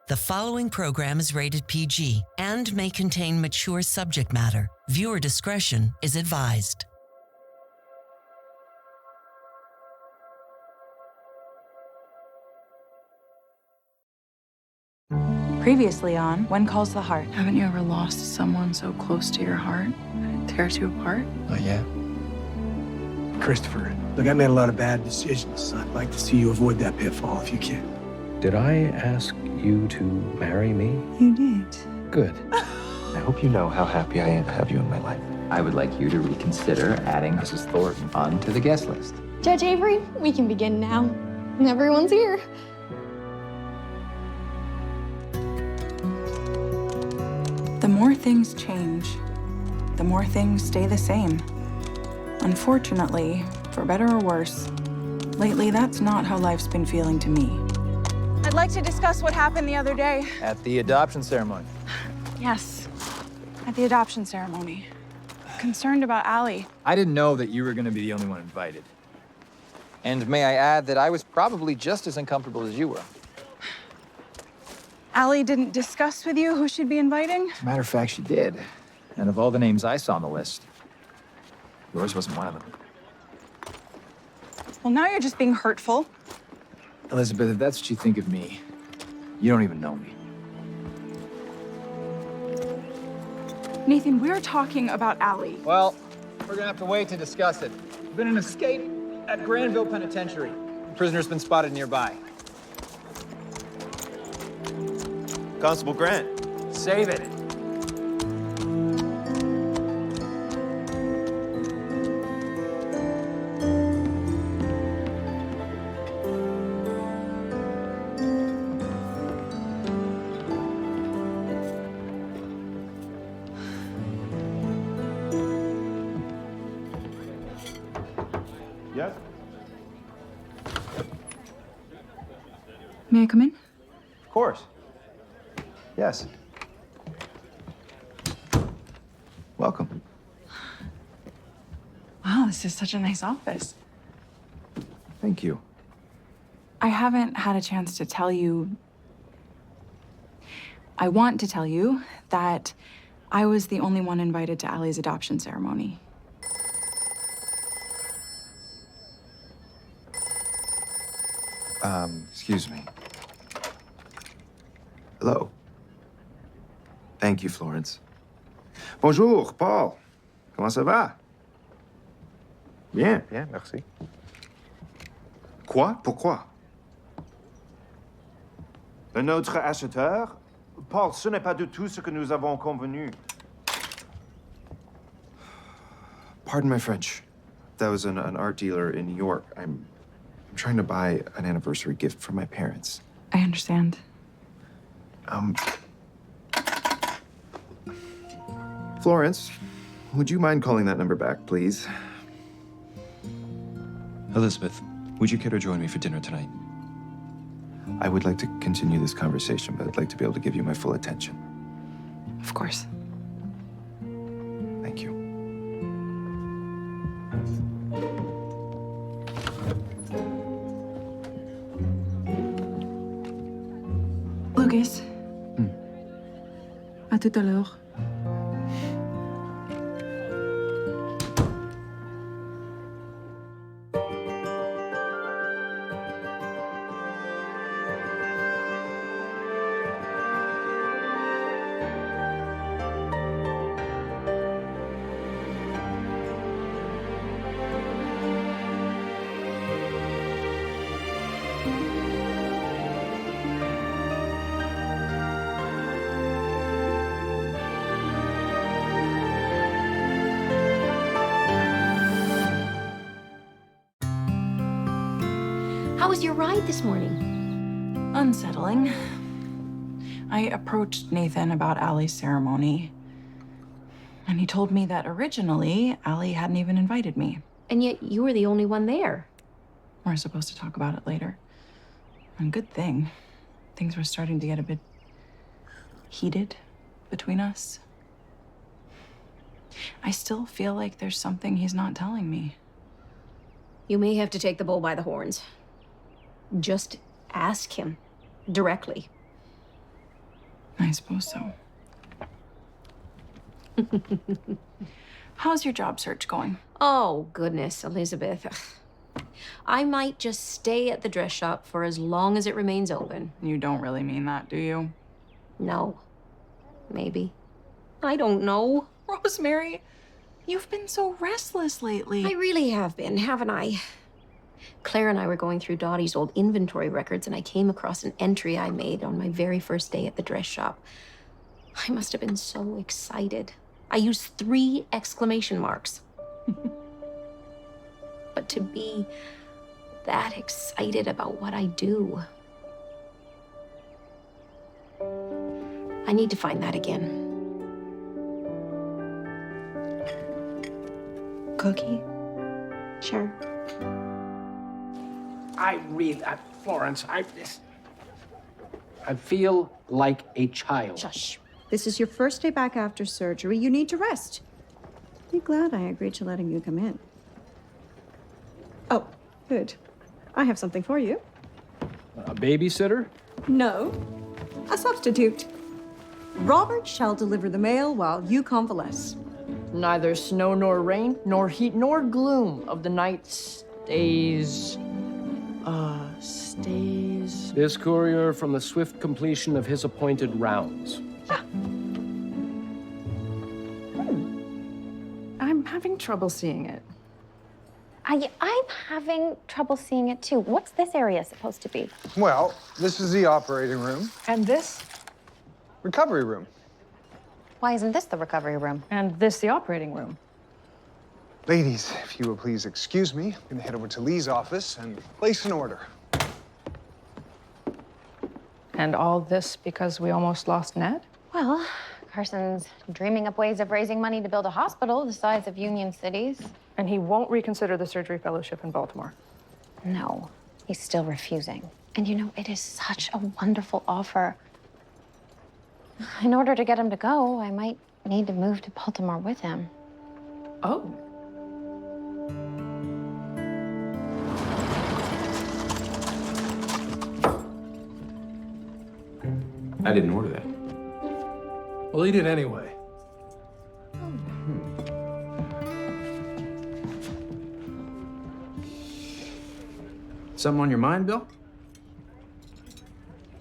The following program is rated PG and may contain mature subject matter. Viewer discretion is advised. Previously on When Calls the Heart. Haven't you ever lost someone so close to your heart that it tears you apart? Not yet. Christopher, look, I made a lot of bad decisions. I'd like to see you avoid that pitfall if you can. Did I ask you to marry me? You did. Good. I hope you know how happy I am to have you in my life. I would like you to reconsider adding Mrs. Thornton onto the guest list. Judge Avery, we can begin now. Everyone's here. The more things change, the more things stay the same. Unfortunately, for better or worse, lately that's not how life's been feeling to me. I'd like to discuss what happened the other day. At the adoption ceremony. Yes, at the adoption ceremony. Concerned about Allie. I didn't know that you were going to be the only one invited. And may I add that I was probably just as uncomfortable as you were. Allie didn't discuss with you who she'd be inviting? As a matter of fact, she did. And of all the names I saw on the list, yours wasn't one of them. Well, now you're just being hurtful. Elizabeth, if that's what you think of me, you don't even know me. Nathan, we're talking about Allie. Well, we're gonna have to wait to discuss it. There's been an escape at Granville Penitentiary. The prisoner's been spotted nearby. Constable Grant. Save it. Yes? May I come in? Of course. Yes. Welcome. Wow, this is such a nice office. Thank you. I haven't had a chance to tell you. I want to tell you that I was the only one invited to Allie's adoption ceremony. Excuse me. Hello. Thank you, Florence. Bonjour, Paul. Comment ça va? Bien, bien, merci. Quoi? Pourquoi? Notre acheteur? Paul, ce n'est pas du tout ce que nous avons convenu. Pardon my French. That was an art dealer in New York. I'm trying to buy an anniversary gift for my parents. I understand. Florence, would you mind calling that number back, please? Elizabeth, would you care to join me for dinner tonight? I would like to continue this conversation, but I'd like to be able to give you my full attention. Of course. Thank you. Lucas. À tout à l'heure. How was your ride this morning? Unsettling. I approached Nathan about Allie's ceremony, and he told me that originally Allie hadn't even invited me. And yet you were the only one there. We're supposed to talk about it later. And good thing. Things were starting to get a bit heated between us. I still feel like there's something he's not telling me. You may have to take the bull by the horns. Just ask him directly. I suppose so. How's your job search going? Oh, goodness, Elizabeth. I might just stay at the dress shop for as long as it remains open. You don't really mean that, do you? No. Maybe. I don't know. Rosemary, you've been so restless lately. I really have been, haven't I? Claire and I were going through Dottie's old inventory records, and I came across an entry I made on my very first day at the dress shop. I must have been so excited. I used 3 exclamation marks. But to be that excited about what I do, I need to find that again. Cookie? Sure. I read that, Florence. I feel like a child. Shush. This is your first day back after surgery. You need to rest. Be glad I agreed to letting you come in. Oh, good. I have something for you. A babysitter? No, a substitute. Robert shall deliver the mail while you convalesce. Neither snow nor rain, nor heat nor gloom of the night stays. This courier from the swift completion of his appointed rounds. Yeah. I'm having trouble seeing it. I'm having trouble seeing it too. What's this area supposed to be? Well, this is the operating room. And this? Recovery room. Why isn't this the recovery room? And this the operating room. Ladies, if you will please excuse me, I'm gonna head over to Lee's office and place an order. And all this because we almost lost Ned? Well, Carson's dreaming up ways of raising money to build a hospital the size of Union City's. And he won't reconsider the surgery fellowship in Baltimore. No, he's still refusing. And you know, it is such a wonderful offer. In order to get him to go, I might need to move to Baltimore with him. Oh. I didn't order that. Well, eat it anyway. Something on your mind, Bill?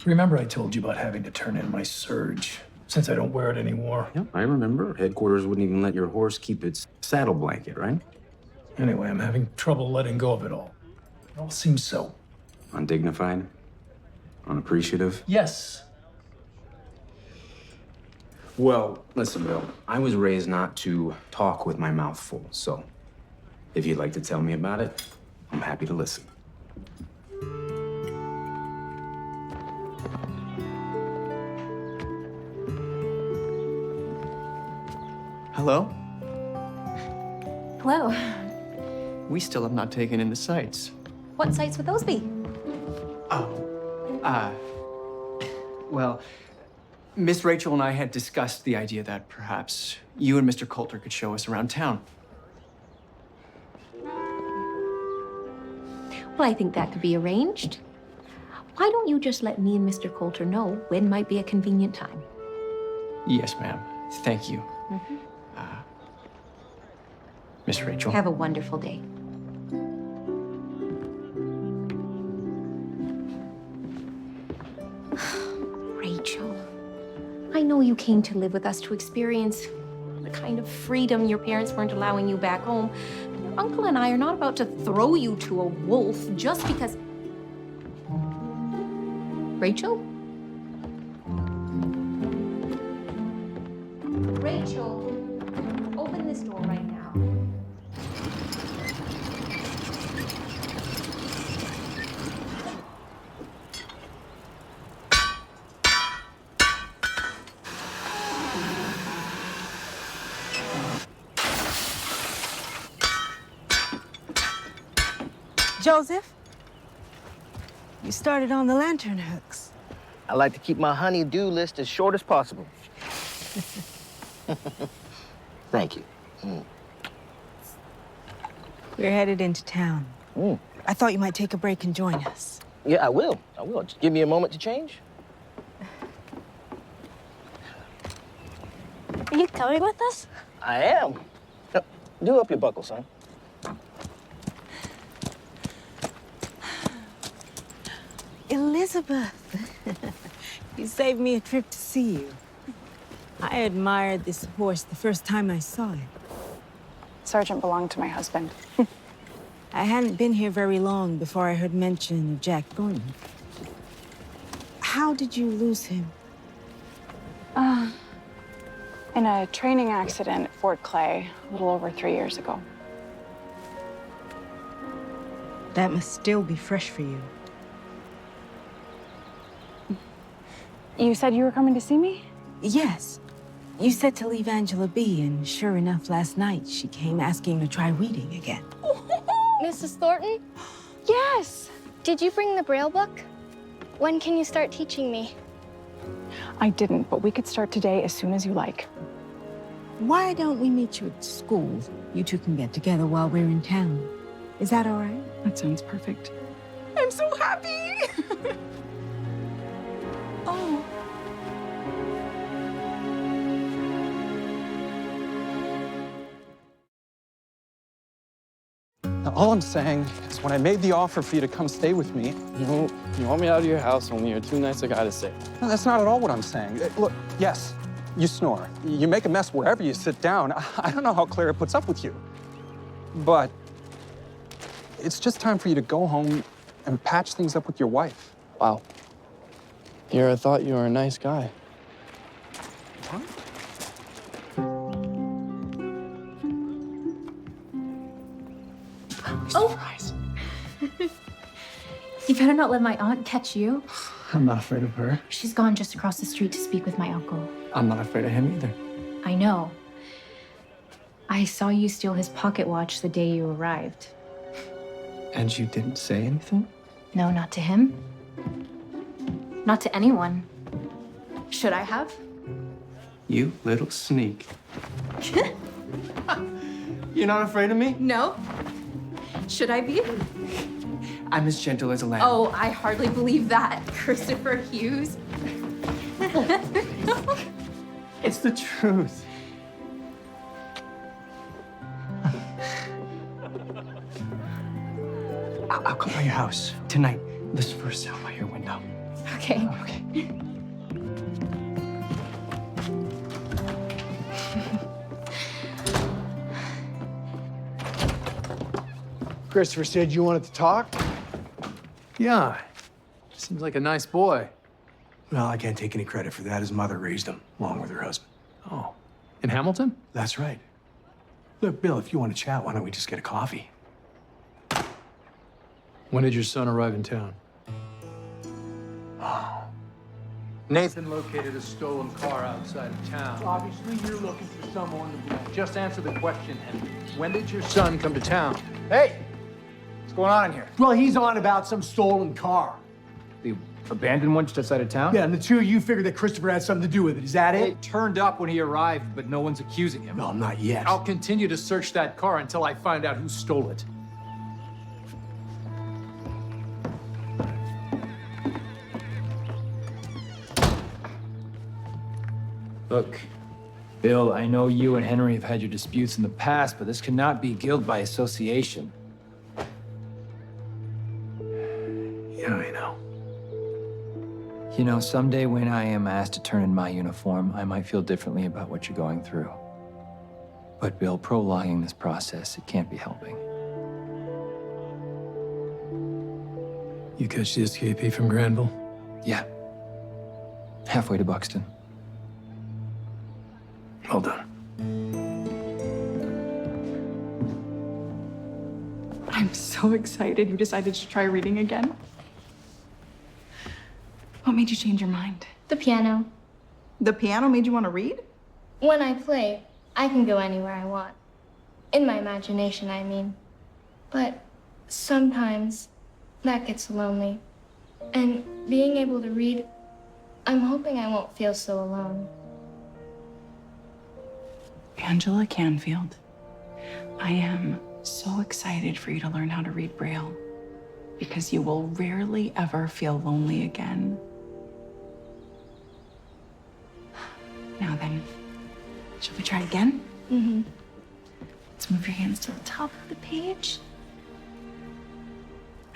Remember I told you about having to turn in my surge, since I don't wear it anymore? Yep, I remember. Headquarters wouldn't even let your horse keep its saddle blanket, right? Anyway, I'm having trouble letting go of it all. It all seems so... Undignified? Unappreciative? Yes. Well, listen, Bill. I was raised not to talk with my mouth full, so if you'd like to tell me about it, I'm happy to listen. Hello? Hello. We still have not taken in the sights. What sites would those be? Well, Miss Rachel and I had discussed the idea that perhaps you and Mr. Coulter could show us around town. Well, I think that could be arranged. Why don't you just let me and Mr. Coulter know when might be a convenient time? Yes, ma'am. Thank you. Miss Rachel. Have a wonderful day. Rachel, I know you came to live with us to experience the kind of freedom your parents weren't allowing you back home. But your uncle and I are not about to throw you to a wolf just because... Rachel? Rachel, open this door right now. Joseph, you started on the lantern hooks. I like to keep my honey-do list as short as possible. Thank you. We're headed into town. I thought you might take a break and join us. Yeah, I will. Just give me a moment to change. Are you coming with us? I am. Do up your buckle, son. Elizabeth, you saved me a trip to see you. I admired this horse the first time I saw it. Sergeant belonged to my husband. I hadn't been here very long before I heard mention of Jack Thornton. How did you lose him? In a training accident at Fort Clay a little over 3 years ago. That must still be fresh for you. You said you were coming to see me? Yes. You said to leave Angela be, and sure enough, last night she came asking to try reading again. Mrs. Thornton? Yes! Did you bring the Braille book? When can you start teaching me? I didn't, but we could start today as soon as you like. Why don't we meet you at school? You two can get together while we're in town. Is that all right? That sounds perfect. I'm so happy! Oh. Now, all I'm saying is when I made the offer for you to come stay with me... You want me out of your house, only you're too nice a guy to say. No, that's not at all what I'm saying. Look, yes, you snore. You make a mess wherever you sit down. I don't know how Clara puts up with you. But it's just time for you to go home and patch things up with your wife. Wow. Here, I thought you were a nice guy. What? Surprise. You better not let my aunt catch you. I'm not afraid of her. She's gone just across the street to speak with my uncle. I'm not afraid of him either. I know. I saw you steal his pocket watch the day you arrived. And you didn't say anything? No, not to him. Not to anyone. Should I have? You little sneak. You're not afraid of me? No. Should I be? I'm as gentle as a lamb. Oh, I hardly believe that, Christopher Hughes. It's the truth. I'll come by your house tonight. This first out by your window. Okay. Okay. Christopher said you wanted to talk? Yeah. Seems like a nice boy. Well, I can't take any credit for that. His mother raised him, along with her husband. Oh. In Hamilton? That's right. Look, Bill, if you want to chat, why don't we just get a coffee? When did your son arrive in town? Oh. Nathan located a stolen car outside of town. Obviously, you're looking for someone to blame. Just answer the question, Henry. When did your son come to town? Hey! What's going on in here? Well, he's on about some stolen car. The abandoned one just outside of town? Yeah, and the two of you figured that Christopher had something to do with it. Is that it? It turned up when he arrived, but no one's accusing him. No, not yet. I'll continue to search that car until I find out who stole it. Look, Bill, I know you and Henry have had your disputes in the past, but this cannot be guilt by association. Yeah, I know. You know, someday when I am asked to turn in my uniform, I might feel differently about what you're going through. But Bill, prolonging this process, it can't be helping. You catch the escapee from Granville? Yeah. Halfway to Buxton. Well done. I'm so excited you decided to try reading again. What made you change your mind? The piano. The piano made you want to read? When I play, I can go anywhere I want. In my imagination, I mean. But sometimes that gets lonely. And being able to read, I'm hoping I won't feel so alone. Angela Canfield, I am so excited for you to learn how to read Braille because you will rarely ever feel lonely again. Now then, Shall we try again? Mm-hmm. Let's move your hands to the top of the page.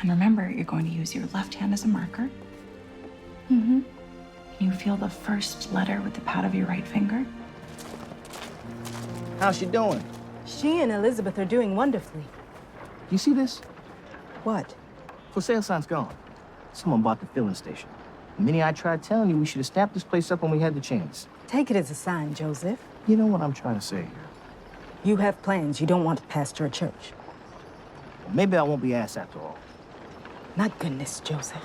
And remember, you're going to use your left hand as a marker. Mm-hmm. Can you feel the first letter with the pad of your right finger? How's she doing? She and Elizabeth are doing wonderfully. You see this? What? For sale sign's gone. Someone bought the filling station. Minnie, I tried telling you we should have snapped this place up when we had the chance. Take it as a sign, Joseph. You know what I'm trying to say here. You have plans you don't want to pastor a church. Well, maybe I won't be asked after all. Not goodness, Joseph.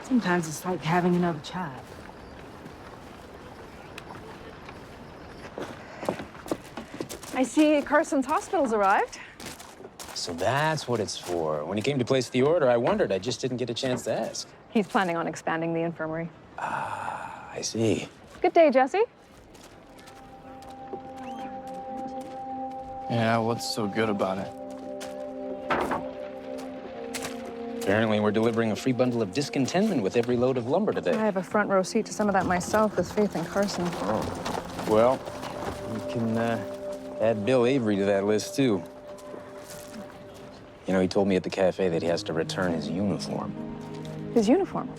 Sometimes it's like having another child. I see Carson's hospital's arrived. So that's what it's for. When he came to place the order, I wondered. I just didn't get a chance to ask. He's planning on expanding the infirmary. I see. Good day, Jesse. Yeah, what's so good about it? Apparently, we're delivering a free bundle of discontentment with every load of lumber today. I have a front row seat to some of that myself with faith in Carson. Oh. Well, we can add Bill Avery to that list, too. You know, he told me at the cafe that he has to return his uniform. His uniform?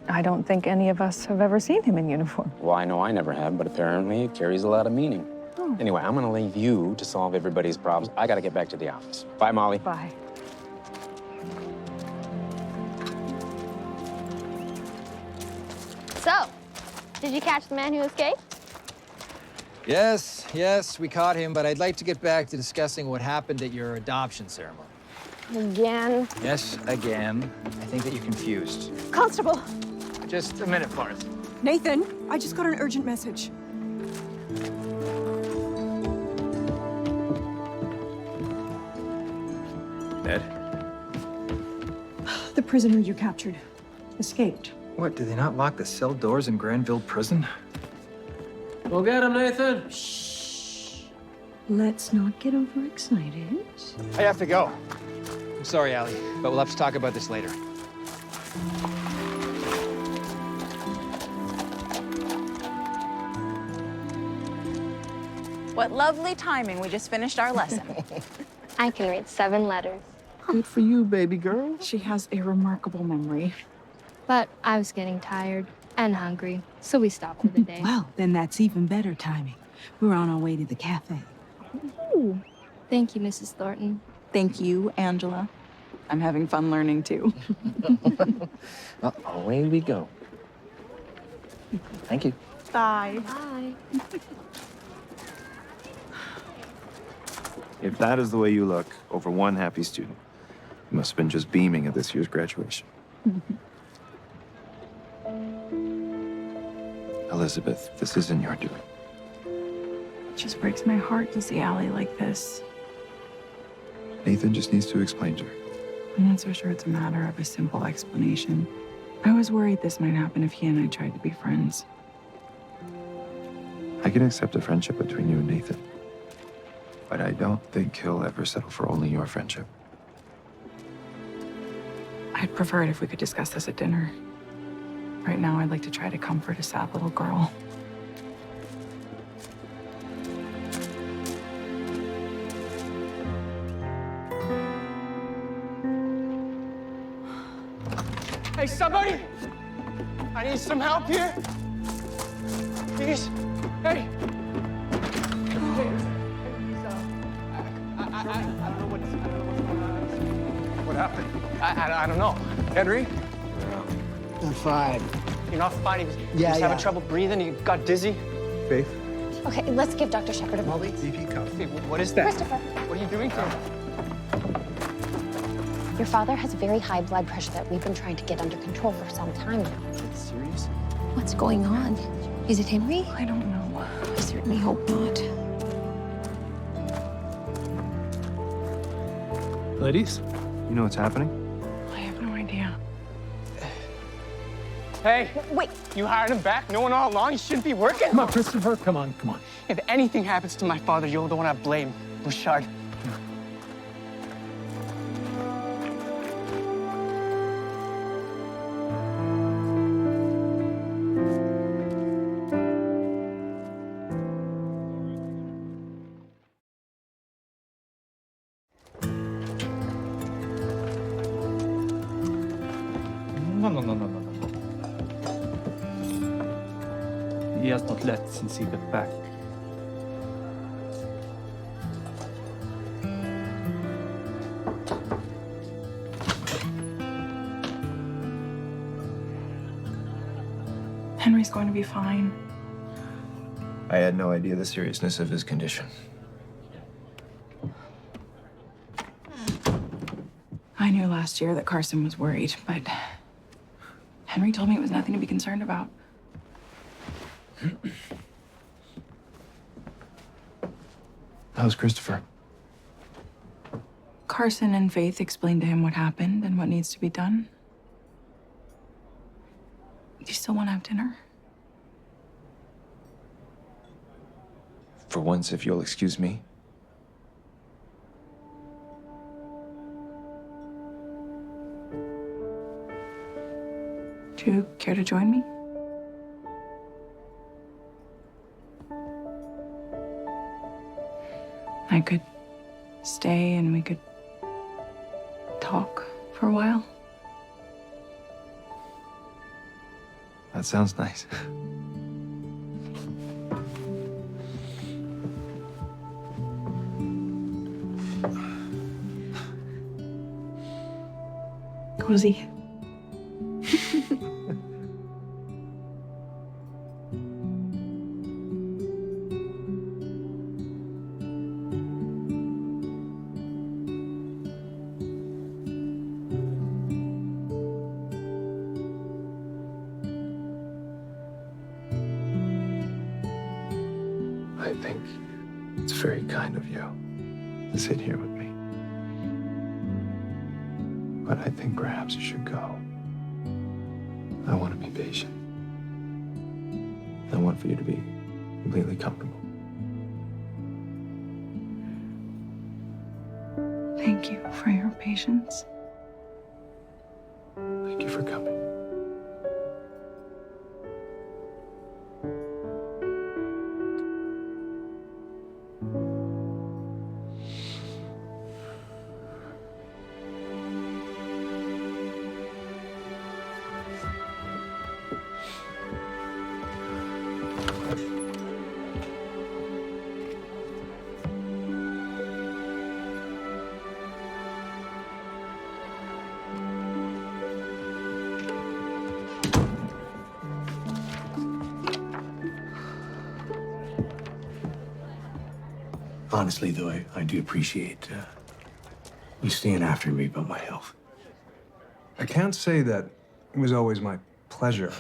I don't think any of us have ever seen him in uniform. Well, I know I never have, but apparently it carries a lot of meaning. Oh. Anyway, I'm gonna leave you to solve everybody's problems. I gotta get back to the office. Bye, Molly. Bye. So, did you catch the man who escaped? Yes, we caught him, but I'd like to get back to discussing what happened at your adoption ceremony. Again? Yes, again. I think that you're confused. Constable! Just a minute, Forrest. Nathan, I just got an urgent message. Ned? The prisoner you captured escaped. What, did they not lock the cell doors in Granville Prison? Go get him, Nathan. Let's not get overexcited. I have to go. I'm sorry, Allie, but we'll have to talk about this later. What lovely timing. We just finished our lesson. I can read 7 letters. Good for you, baby girl. She has a remarkable memory. But I was getting tired and hungry, so we stopped for the day. Well, then that's even better timing. We're on our way to the cafe. Ooh. Thank you, Mrs. Thornton. Thank you, Angela. I'm having fun learning, too. Well, away we go. Thank you. Bye. Bye. If that is the way you look over one happy student, you must have been just beaming at this year's graduation. Elizabeth, this isn't your doing. It just breaks my heart to see Allie like this. Nathan just needs to explain to her. I'm not so sure it's a matter of a simple explanation. I was worried this might happen if he and I tried to be friends. I can accept a friendship between you and Nathan, but I don't think he'll ever settle for only your friendship. I'd prefer it if we could discuss this at dinner. Right now, I'd like to try to comfort a sad little girl. Hey, somebody! I need some help here. Please. Hey. I don't know what's going on. What happened? I don't know. Henry? I'm fine. You're not fine. You Yeah, just yeah. having trouble breathing? You got dizzy? Faith? Okay, let's give Dr. Shepard a Molly, DP cuff. Hey, what is that? Christopher. What are you doing to him? Your father has very high blood pressure that we've been trying to get under control for some time now. Serious? What's going on? Is it Henry? I don't know. I certainly hope not. Ladies? You know what's happening? I have no idea. Hey. Wait. You hired him back? Knowing all along he shouldn't be working? Come on, Christopher, come on. If anything happens to my father, you're the one I blame. Bouchard. he has not left since he got back. Henry's going to be fine. I had no idea the seriousness of his condition. I knew last year that Carson was worried, but Henry told me it was nothing to be concerned about. How's Christopher? Carson and Faith explained to him what happened and what needs to be done. Do you still want to have dinner? For once, if you'll excuse me. Do you care to join me? I could stay and we could talk for a while. That sounds nice. Cozy. I think it's very kind of you to sit here with me. But I think perhaps you should go. I want to be patient. I want for you to be completely comfortable. Thank you for your patience. Thank you for coming. Honestly, though, I do appreciate you staying after me about my health. I can't say that it was always my pleasure.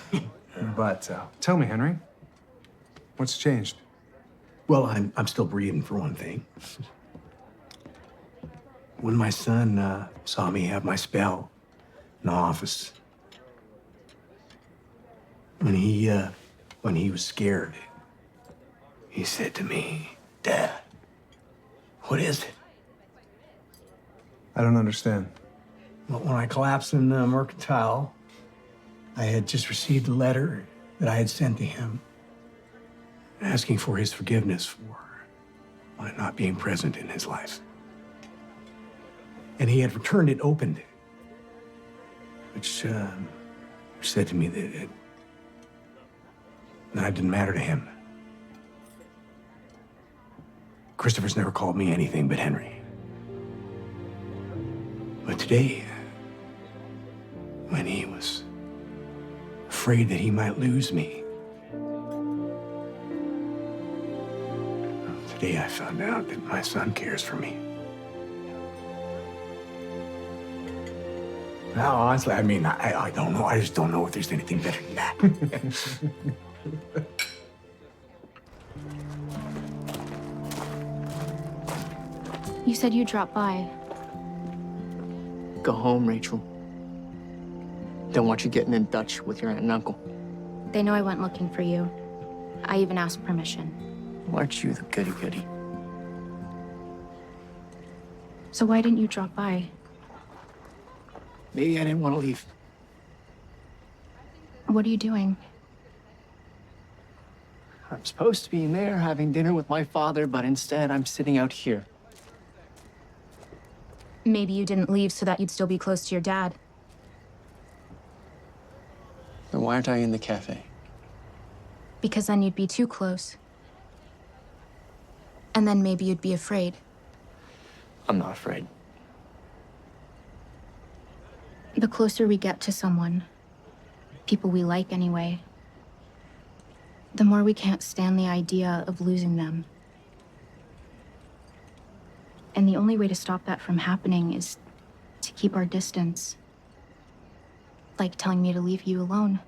But tell me, Henry, what's changed? Well, I'm still breathing, for one thing. When my son saw me have my spell in the office, when he was scared, he said to me, "Dad, what is it?" I don't understand. Well, when I collapsed in the Mercantile, I had just received a letter that I had sent to him asking for his forgiveness for my not being present in his life. And he had returned it opened, which said to me that I didn't matter to him. Christopher's never called me anything but Henry. But today, when he was afraid that he might lose me, today I found out that my son cares for me. Now, honestly, I mean, I don't know. I just don't know if there's anything better than that. You said you dropped by. Go home, Rachel. Don't want you getting in Dutch with your aunt and uncle. They know I went looking for you. I even asked permission. Aren't you the goody-goody? So why didn't you drop by? Maybe I didn't want to leave. What are you doing? I'm supposed to be in there having dinner with my father, but instead I'm sitting out here. Maybe you didn't leave so that you'd still be close to your dad. Then why aren't I in the cafe? Because then you'd be too close. And then maybe you'd be afraid. I'm not afraid. The closer we get to someone, people we like anyway, the more we can't stand the idea of losing them. And the only way to stop that from happening is to keep our distance. Like telling me to leave you alone.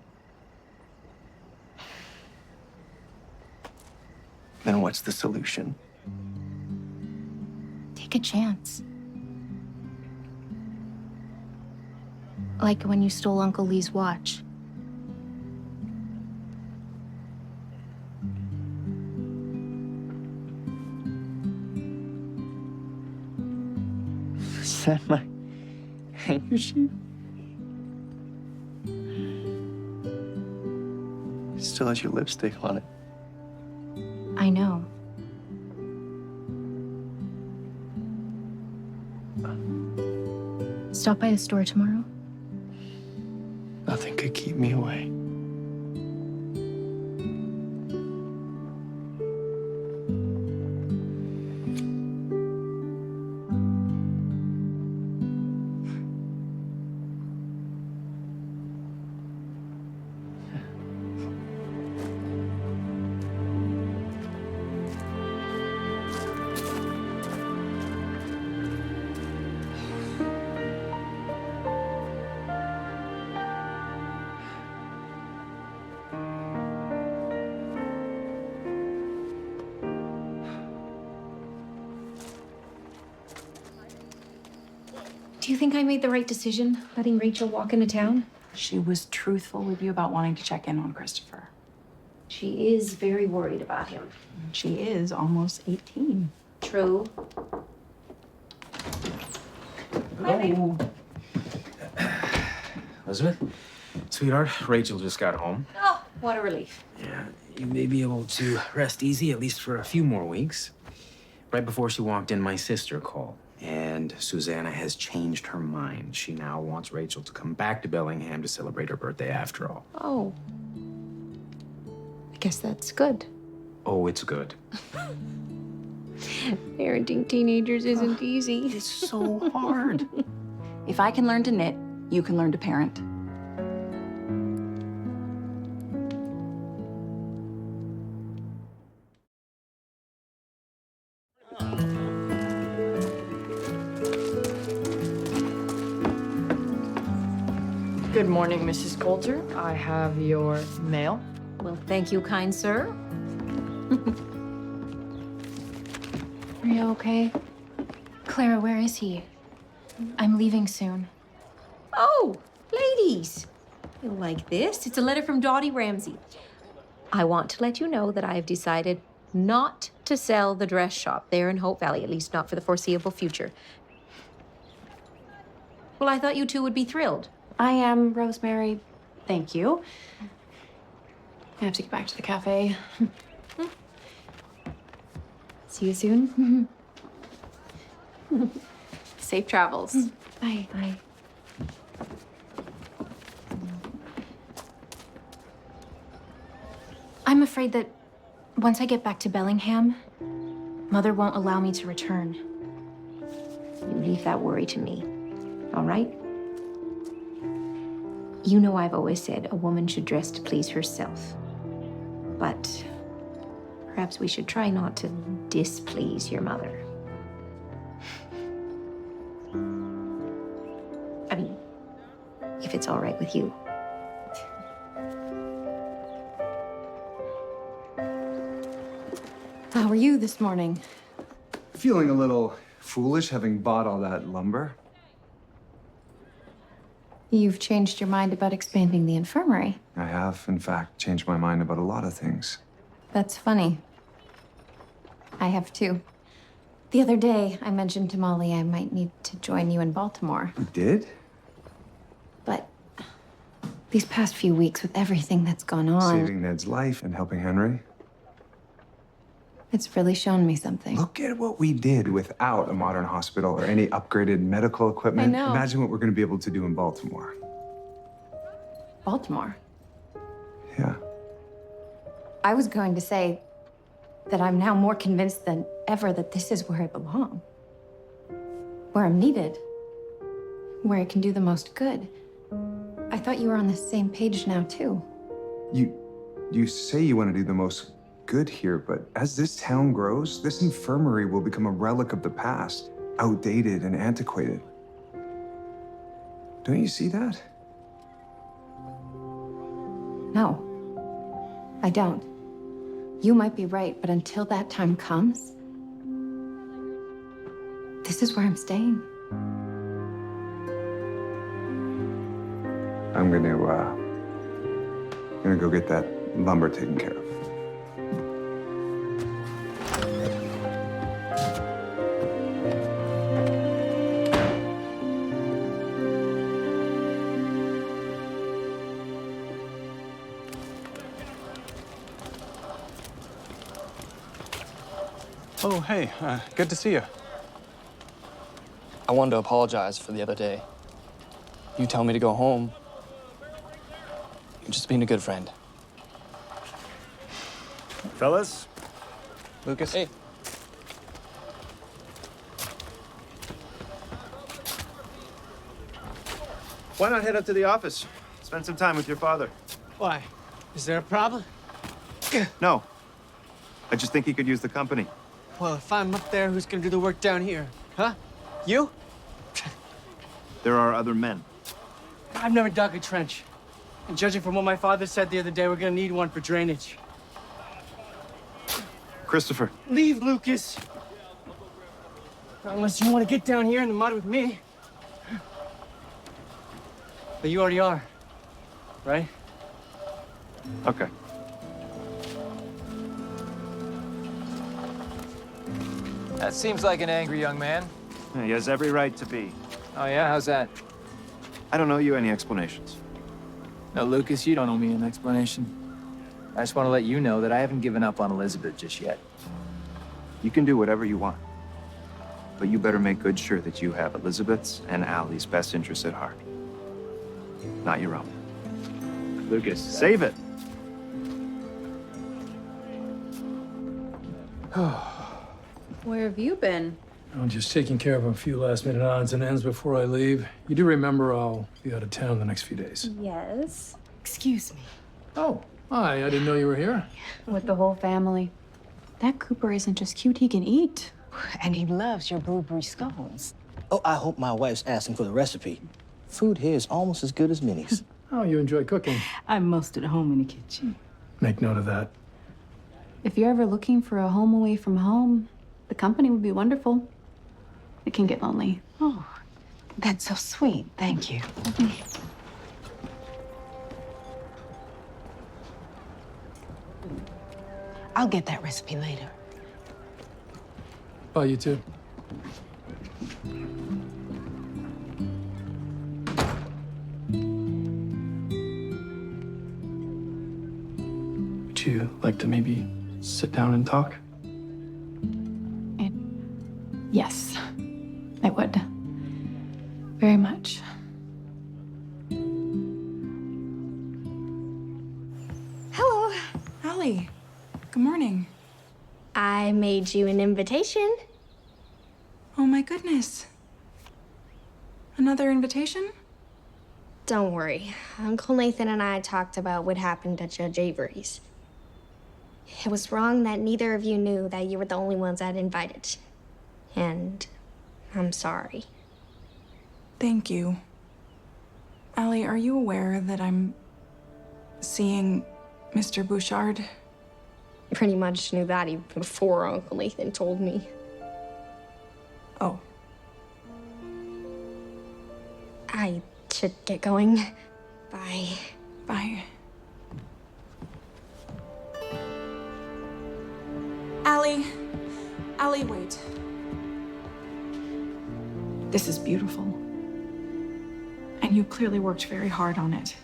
Then what's the solution? Take a chance. Like when you stole Uncle Lee's watch. Is that my handkerchief? It still has your lipstick on it. I know. Stop by the store tomorrow? Nothing could keep me away. Do you think I made the right decision, letting Rachel walk into town? She was truthful with you about wanting to check in on Christopher. She is very worried about him. She is almost 18. True. Hello. Elizabeth? Sweetheart, Rachel just got home. Oh, what a relief. Yeah, you may be able to rest easy, at least for a few more weeks. Right before she walked in, my sister called. And Susanna has changed her mind. She now wants Rachel to come back to Bellingham to celebrate her birthday after all. Oh. I guess that's good. Oh, it's good. Parenting teenagers isn't easy. It's so hard. If I can learn to knit, you can learn to parent. Good morning, Mrs. Coulter. I have your mail. Well, thank you, kind sir. Are you okay? Clara, where is he? I'm leaving soon. Oh, ladies. You'll like this. It's a letter from Dottie Ramsey. I want to let you know that I have decided not to sell the dress shop there in Hope Valley, at least not for the foreseeable future. Well, I thought you two would be thrilled. I am, Rosemary. Thank you. I have to get back to the cafe. See you soon. Safe travels. Bye. Bye. I'm afraid that once I get back to Bellingham, Mother won't allow me to return. You leave that worry to me, all right? You know I've always said a woman should dress to please herself. But perhaps we should try not to displease your mother. I mean, if it's all right with you. How are you this morning? Feeling a little foolish having bought all that lumber. You've changed your mind about expanding the infirmary. I have, in fact, changed my mind about a lot of things. That's funny. I have too. The other day, I mentioned to Molly I might need to join you in Baltimore. You did? But these past few weeks, with everything that's gone on, Saving Ned's life and helping Henry. it's really shown me something. Look at what we did without a modern hospital or any upgraded medical equipment. I know. Imagine what we're going to be able to do in Baltimore. Baltimore? Yeah. I was going to say that I'm now more convinced than ever that this is where I belong. Where I'm needed. Where I can do the most good. I thought you were on the same page now, too. You say you want to do the most good here, but as this town grows, this infirmary will become a relic of the past, outdated and antiquated. Don't you see that? No, I don't. You might be right, but until that time comes, this is where I'm staying. I'm gonna go get that lumber taken care of. Oh, hey, good to see you. I wanted to apologize for the other day. You tell me to go home. You're just being a good friend. Fellas? Lucas? Hey. Why not head up to the office? Spend some time with your father. Why? Is there a problem? No. I just think he could use the company. Well, if I'm up there, who's gonna do the work down here? Huh? You? There are other men. I've never dug a trench. And judging from what my father said the other day, we're gonna need one for drainage. Christopher. Leave, Lucas. Not unless you want to get down here in the mud with me. But you already are, right? Okay. That seems like an angry young man. Yeah, he has every right to be. Oh, yeah? How's that? I don't owe you any explanations. No, Lucas, you don't owe me an explanation. I just want to let you know that I haven't given up on Elizabeth just yet. You can do whatever you want. But you better make good sure that you have Elizabeth's and Allie's best interests at heart. Not your own. Lucas. Save it. Where have you been? I'm just taking care of a few last-minute odds and ends before I leave. You do remember I'll be out of town the next few days. Yes. Excuse me. Oh, hi. I didn't know you were here. With the whole family. That Cooper isn't just cute, he can eat. And he loves your blueberry scones. Oh, I hope my wife's asking for the recipe. Food here is almost as good as Minnie's. Oh, you enjoy cooking. I'm most at home in the kitchen. Make note of that. If you're ever looking for a home away from home, the company would be wonderful. It can get lonely. Oh, that's so sweet. Thank you. I'll get that recipe later. Bye, you two. Would you like to maybe sit down and talk? Yes, I would. Very much. Hello. Allie, good morning. I made you an invitation. Oh my goodness. Another invitation? Don't worry. Uncle Nathan and I talked about what happened at Judge Avery's. It was wrong that neither of you knew that you were the only ones I'd invited. And I'm sorry. Thank you. Allie, are you aware that I'm seeing Mr. Bouchard? Pretty much knew that even before Uncle Nathan told me. Oh. I should get going. Bye. Bye. Allie, wait. This is beautiful. And you clearly worked very hard on it.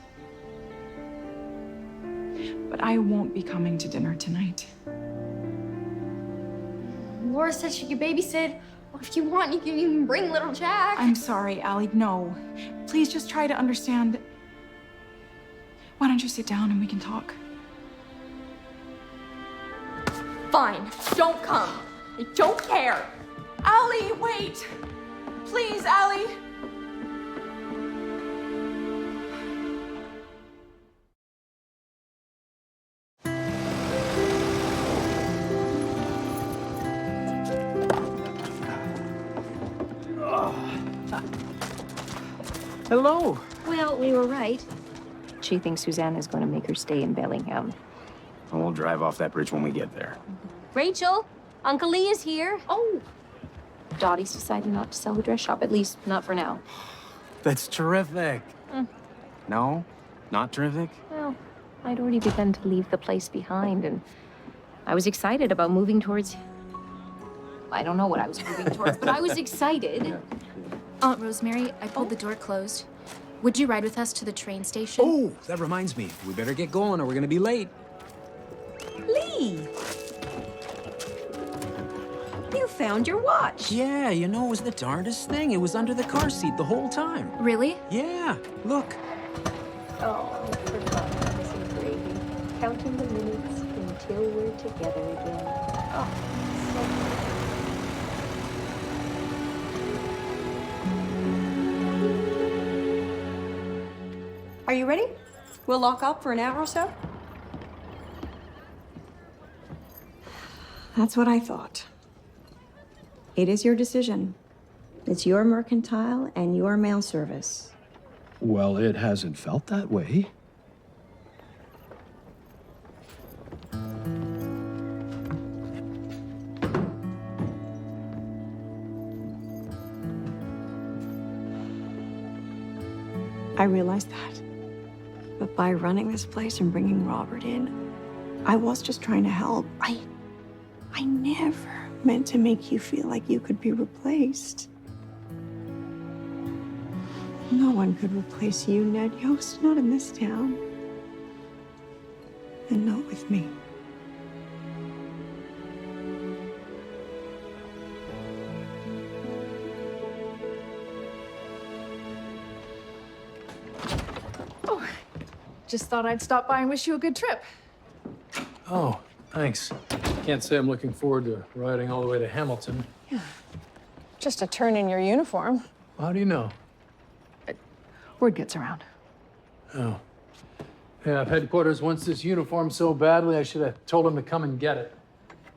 But I won't be coming to dinner tonight. Laura said she could babysit. Or if you want, you can even bring little Jack. I'm sorry, Allie, no. Please just try to understand. Why don't you sit down and we can talk? Fine, don't come. I don't care. Allie, wait! Please, Allie! Hello. Well, we were right. She thinks Susanna's going to make her stay in Bellingham. And we'll drive off that bridge when we get there. Rachel, Uncle Lee is here. Oh. Dottie's decided not to sell the dress shop, at least not for now. That's terrific. No, not terrific. Well, I'd already begun to leave the place behind, and I was excited about moving towards... I don't know what I was moving towards, but I was excited. Aunt Rosemary, I pulled the door closed. Would you ride with us to the train station? Oh, that reminds me. We better get going or we're gonna be late. Lee! You found your watch. Yeah, you know, it was the darndest thing. It was under the car seat the whole time. Really? Yeah, look. Oh, for fun, Missy Gravy. Counting the minutes until we're together again. Oh, so... Are you ready? We'll lock up for an hour or so. That's what I thought. It is your decision. It's your mercantile and your mail service. Well, it hasn't felt that way. I realize that. But by running this place and bringing Robert in, I was just trying to help. I never meant to make you feel like you could be replaced. No one could replace you, Ned Yost, not in this town. And not with me. Just thought I'd stop by and wish you a good trip. Oh, thanks. Can't say I'm looking forward to riding all the way to Hamilton. Yeah. Just a turn in your uniform. How do you know? Word gets around. Oh. Yeah, headquarters wants this uniform so badly, I should have told him to come and get it.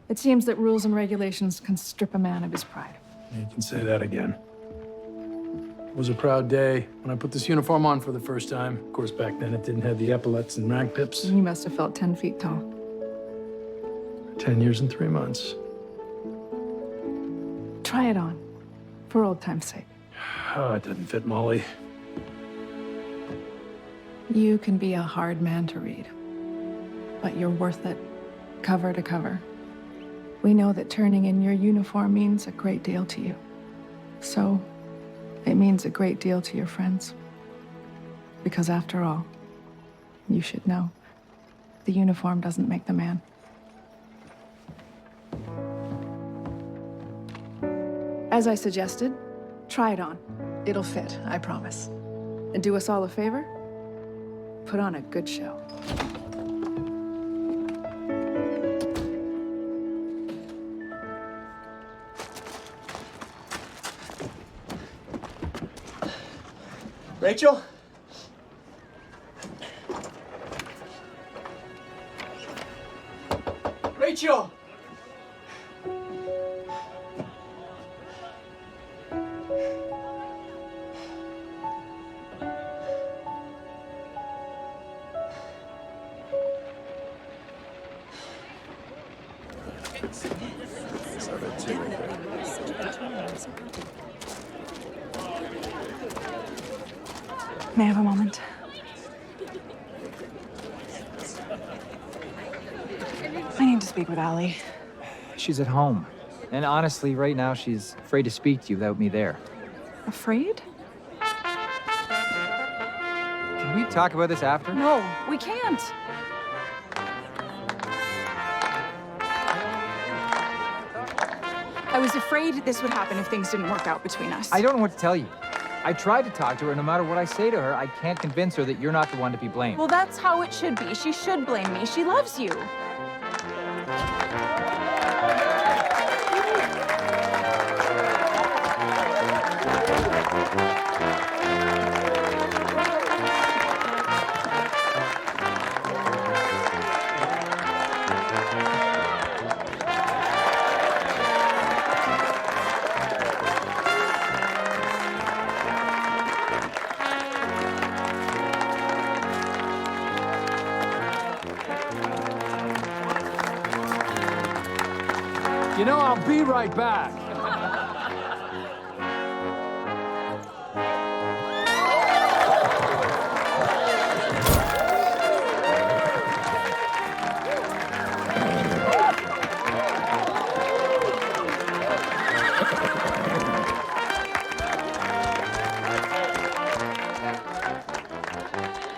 It seems that rules and regulations can strip a man of his pride. You can say that again. It was a proud day when I put this uniform on for the first time. Of course, back then it didn't have the epaulets and rag pips. You must have felt 10 feet tall. 10 years and 3 months. Try it on, for old time's sake. Oh, it doesn't fit Molly. You can be a hard man to read, but you're worth it, cover to cover. We know that turning in your uniform means a great deal to you. So, it means a great deal to your friends. Because after all, you should know, the uniform doesn't make the man. As I suggested, try it on. It'll fit, I promise. And do us all a favor, put on a good show. Rachel? Rachel! May I have a moment? I need to speak with Allie. She's at home. And honestly, right now, she's afraid to speak to you without me there. Afraid? Can we talk about this after? No, we can't. I was afraid this would happen if things didn't work out between us. I don't know what to tell you. I tried to talk to her, no matter what I say to her, I can't convince her that you're not the one to be blamed. Well, that's how it should be. She should blame me. She loves you. You know, I'll be right back.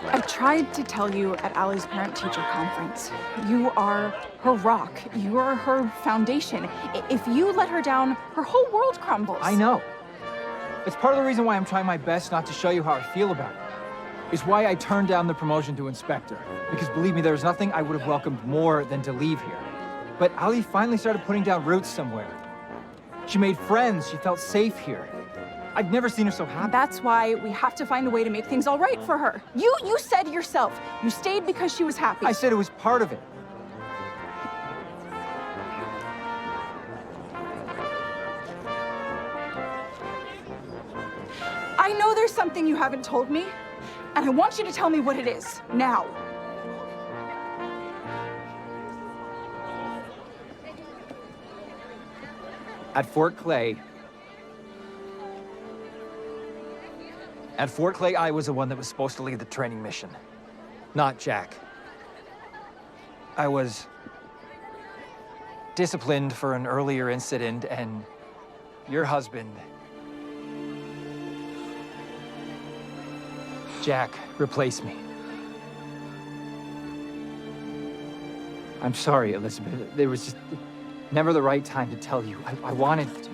I tried to tell you at Allie's parent-teacher conference. You are her rock. You are her foundation. If you let her down, her whole world crumbles. I know. It's part of the reason why I'm trying my best not to show you how I feel about it. It's why I turned down the promotion to inspector. Because believe me, there was nothing I would have welcomed more than to leave here. But Allie finally started putting down roots somewhere. She made friends. She felt safe here. I've never seen her so happy. That's why we have to find a way to make things all right for her. You said yourself, you stayed because she was happy. I said it was part of it. I know there's something you haven't told me, and I want you to tell me what it is, now. At Fort Clay, I was the one that was supposed to lead the training mission, not Jack. I was disciplined for an earlier incident, and your husband, Jack, replaced me. I'm sorry, Elizabeth. There was just never the right time to tell you. I wanted to.